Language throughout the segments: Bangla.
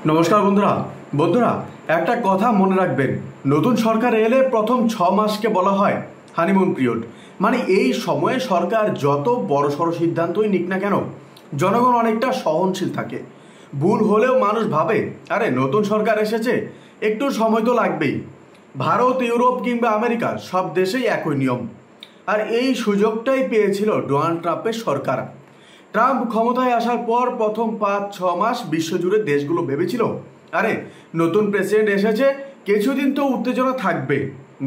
নমস্কার বন্ধুরা বন্ধুরা একটা কথা মনে রাখবেন, নতুন সরকার এলে প্রথম 6 মাসকে বলা হয় হানিমুন পিরিয়ড। মানে এই সময়ে সরকার যত বড়সড় সিদ্ধান্তই নিক না কেন জনগণ অনেকটা সহনশীল থাকে। ভুল হলেও মানুষ ভাবে আরে নতুন সরকার এসেছে, একটু সময় তো লাগবেই। ভারত, ইউরোপ কিংবা আমেরিকা সব দেশেই একই নিয়ম। আর এই সুযোগটাই পেয়েছিল ডোনাল্ড ট্রাম্পের সরকার। ট্রাম্প ক্ষমতায় আসার পর প্রথম 5-6 মাস বিশ্বজুড়ে দেশগুলো ভেবেছিল আরে নতুন প্রেসিডেন্ট এসেছে, কিছুদিন তো উত্তেজনা থাকবে,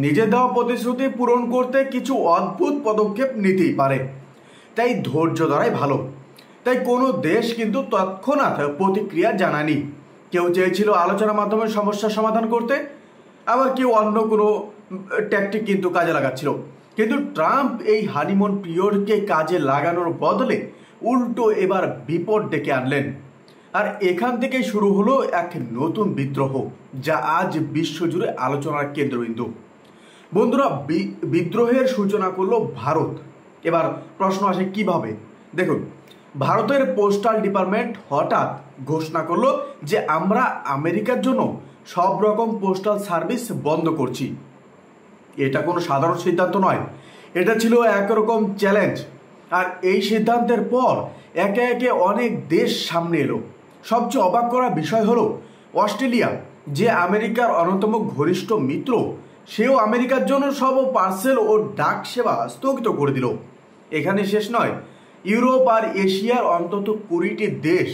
নিজের দেওয়া প্রতিশ্রুতি পূরণ করতে কিছু অদ্ভুত পদক্ষেপ নিতেই পারে, তাই ধৈর্য ধরাই ভালো। তাই কোনো দেশ কিন্তু তৎক্ষণাৎ প্রতিক্রিয়া জানায়নি। কেউ চেয়েছিল আলোচনার মাধ্যমে সমস্যার সমাধান করতে, আবার কেউ অন্য কোনো ট্যাকটিক কিন্তু কাজে লাগাচ্ছিল। কিন্তু ট্রাম্প এই হানিমুন পিরিয়ডকে কাজে লাগানোর বদলে উল্টো এবার বিপদ ডেকে আনলেন। আর এখান থেকে শুরু হলো এক নতুন বিদ্রোহ, যা আজ বিশ্বজুড়ে আলোচনার কেন্দ্রবিন্দু। বন্ধুরা, বিদ্রোহের সূচনা করলো ভারত। এবার প্রশ্ন আসে কিভাবে। দেখুন, ভারতের পোস্টাল ডিপার্টমেন্ট হঠাৎ ঘোষণা করলো যে আমরা আমেরিকার জন্য সব রকম পোস্টাল সার্ভিস বন্ধ করছি। এটা কোনো সাধারণ সিদ্ধান্ত নয়, এটা ছিল একরকম চ্যালেঞ্জ। আর এই সিদ্ধান্তের পর একে একে অনেক দেশ সামনে এলো। সবচেয়ে অবাক করা বিষয় হলো অস্ট্রেলিয়া, যে আমেরিকার অন্যতম ঘনিষ্ঠ মিত্র, সেও আমেরিকার জন্য সব পার্সেল ও ডাক সেবা স্থগিত করে দিল। এখানে শেষ নয়, ইউরোপ আর এশিয়ার অন্তত 20টি দেশ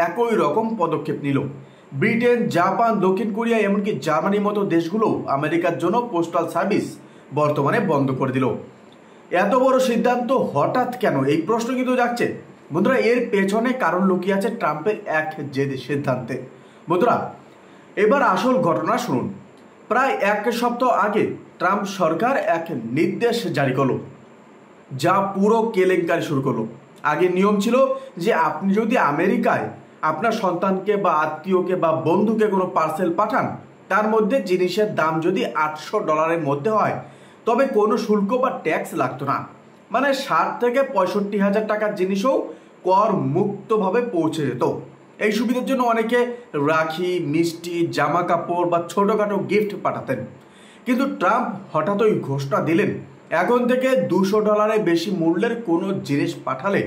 একই রকম পদক্ষেপ নিল। ব্রিটেন, জাপান, দক্ষিণ কোরিয়া, এমনকি জার্মানির মতো দেশগুলো আমেরিকার জন্য পোস্টাল সার্ভিস বর্তমানে বন্ধ করে দিল। এত বড় সিদ্ধান্ত হঠাৎ কেন, এই প্রশ্ন কিন্তু যাচ্ছে। বন্ধুরা, এর পেছনে কারণ লুকিয়ে আছে ট্রাম্পের এক জেদি সিদ্ধান্তে। বন্ধুরা, এবার আসল ঘটনা শুনুন। প্রায় 1 সপ্তাহ আগে ট্রাম্প সরকার এক নির্দেশ জারি করলো, যা পুরো কেলেঙ্কারি শুরু করলো। আগে নিয়ম ছিল যে আপনি যদি আমেরিকায় আপনার সন্তানকে বা আত্মীয়কে বা বন্ধুকে কোনো পার্সেল পাঠান, তার মধ্যে জিনিসের দাম যদি $800 মধ্যে হয়, তবে কোনো শুল্ক বা ট্যাক্স লাগতো না। মানে 60 থেকে 65 হাজার টাকার জিনিসও কর মুক্তভাবে পৌঁছে যেত। এই সুবিধার জন্য অনেকে রাখি, মিষ্টি, জামা কাপড় বা ছোটোখাটো গিফট পাঠাতেন। কিন্তু ট্রাম্প হঠাৎ ওই ঘোষণা দিলেন এখন থেকে $200 বেশি মূল্যের কোনো জিনিস পাঠালে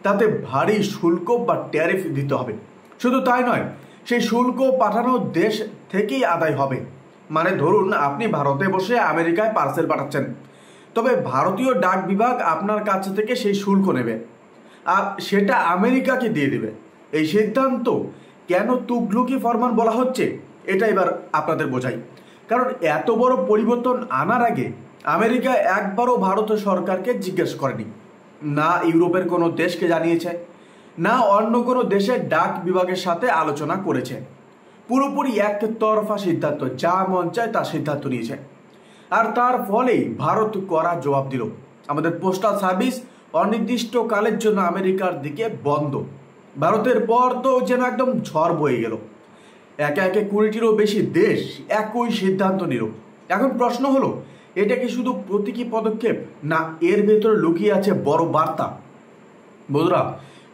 তাতে ভারী শুল্ক বা ট্যারিফ দিতে হবে। শুধু তাই নয়, সেই শুল্ক পাঠানোর দেশ থেকেই আদায় হবে। মানে ধরুন আপনি ভারতে বসে আমেরিকায় পার্সেল পাঠাচ্ছেন, তবে ভারতীয় ডাক বিভাগ আপনার কাছ থেকে সেই শুল্ক নেবে আর সেটা আমেরিকাকে দিয়ে দেবে। এই সিদ্ধান্ত কেন তুগলকি ফরমান বলা হচ্ছে, এটা এবার আপনাদের বোঝাই। কারণ এত বড় পরিবর্তন আনার আগে আমেরিকা একবারও ভারত সরকারকে জিজ্ঞেস করেনি, না ইউরোপের কোনো দেশকে জানিয়েছে, না অন্য কোনো দেশের ডাক বিভাগের সাথে আলোচনা করেছে। পুরোপুরি একতরফা সিদ্ধান্ত, যা মন চায় তা সিদ্ধান্ত নিয়েছে। আর তার ফলেই ভারত কড়া জবাব দিল। আমাদের পোস্টাল সার্ভিস অনির্দিষ্টকালের জন্য আমেরিকার দিকে বন্ধ। ভারতের পর তো যেন একদম ঝড় বয়ে গেল। একে একে 20টিরও বেশি দেশ একই সিদ্ধান্ত নিল। এখন প্রশ্ন হলো, এটা কি শুধু প্রতীকী পদক্ষেপ, না এর ভেতরে লুকিয়ে আছে বড় বার্তা? বন্ধুরা,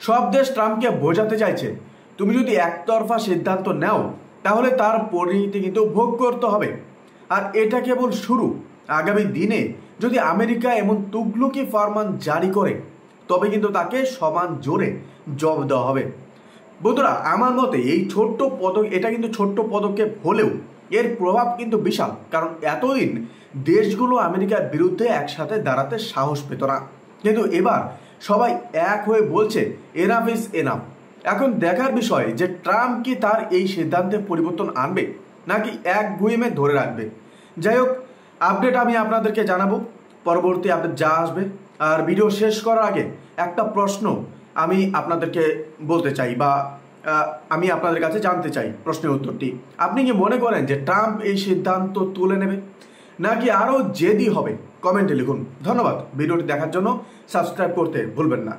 সব দেশ ট্রাম্পকে বোঝাতে চাইছে তুমি যদি একতরফা সিদ্ধান্ত নাও তাহলে তার পরিণতি কিন্তু ভোগ করতে হবে। আর এটা কেবল শুরু। আগামী দিনে যদি আমেরিকা এমন তুগলকি ফরমান জারি করে, তবে কিন্তু তাকে সমান জোরে জবাব দেওয়া হবে। বন্ধুরা, আমার মতে এটা কিন্তু ছোট্ট পদক্ষেপ হলেও এর প্রভাব কিন্তু বিশাল। কারণ এতদিন দেশগুলো আমেরিকার বিরুদ্ধে একসাথে দাঁড়াতে সাহস পেত না, কিন্তু এবার সবাই এক হয়ে বলছে এনাফ ইজ এনাফ। এখন দেখার বিষয় যে ট্রাম্প কি তার এই সিদ্ধান্তে পরিবর্তন আনবে নাকি এক গুইমে ধরে রাখবে। যাই হোক, আপডেট আমি আপনাদেরকে জানাবো, পরবর্তী আপডেট যা আসবে। আর ভিডিও শেষ করার আগে একটা প্রশ্ন আমি আপনাদেরকে বলতে চাই, বা আমি আপনাদের কাছে জানতে চাই প্রশ্নের উত্তরটি। আপনি কি মনে করেন যে ট্রাম্প এই সিদ্ধান্ত তুলে নেবে নাকি আরও জেদি হবে? কমেন্টে লিখুন। ধন্যবাদ ভিডিওটি দেখার জন্য। সাবস্ক্রাইব করতে ভুলবেন না।